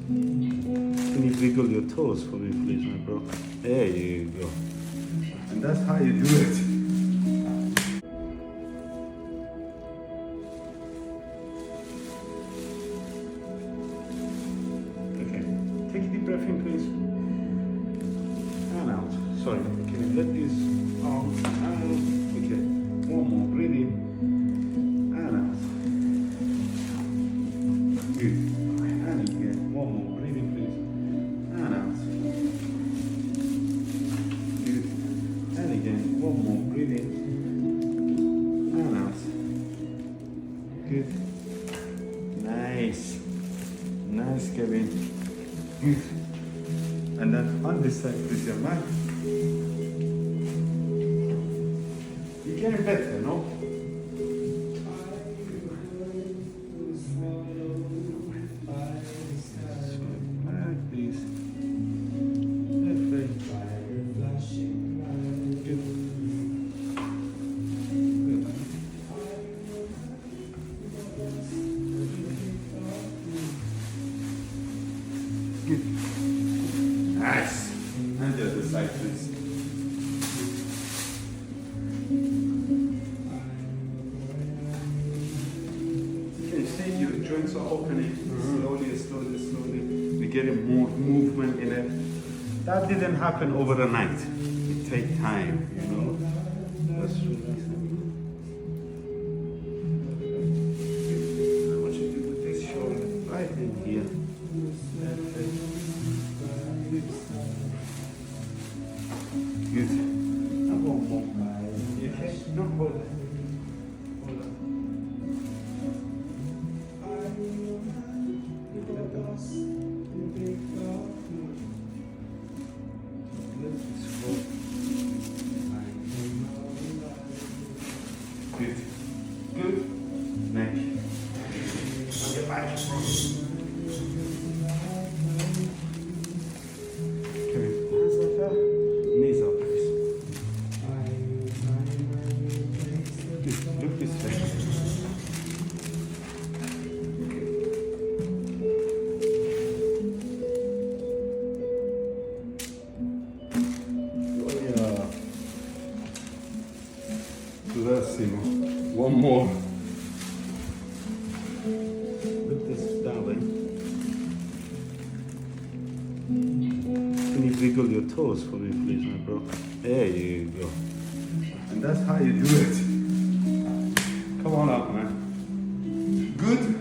Can you wiggle your toes for me, please, my bro? There you go. And that's how you do it. Okay. Take a deep breath in, please. And out. Sorry. Can you let these arms out? Okay. One more. Breathe in. And out. Good. And again. One more. Breathe in, please. And out. Good. And again. One more. Breathe in. And out. Good. Nice. Nice, Kevin. Good. And then on this side, please, your man. You're getting better, no? Like this. Perfect. Good. Good. Good. Nice. And the other side, please. You can see your joints are opening slowly, slowly, slowly. We're getting more movement in it. That didn't happen overnight. It takes time, you know. Let's relax. I want you to put this shoulder right in here. Good. Now one more. You okay? No, hold it. Hold on. Let this go. Good. Good. Neck. On your back. Okay. Hands like that. Knees up, please. Good. Look this way. Oh yeah. Bravissimo. One more. Look this, darling. Can you wiggle your toes for me, please, my bro? There you go. And that's how you do it. Come on up, man. Good.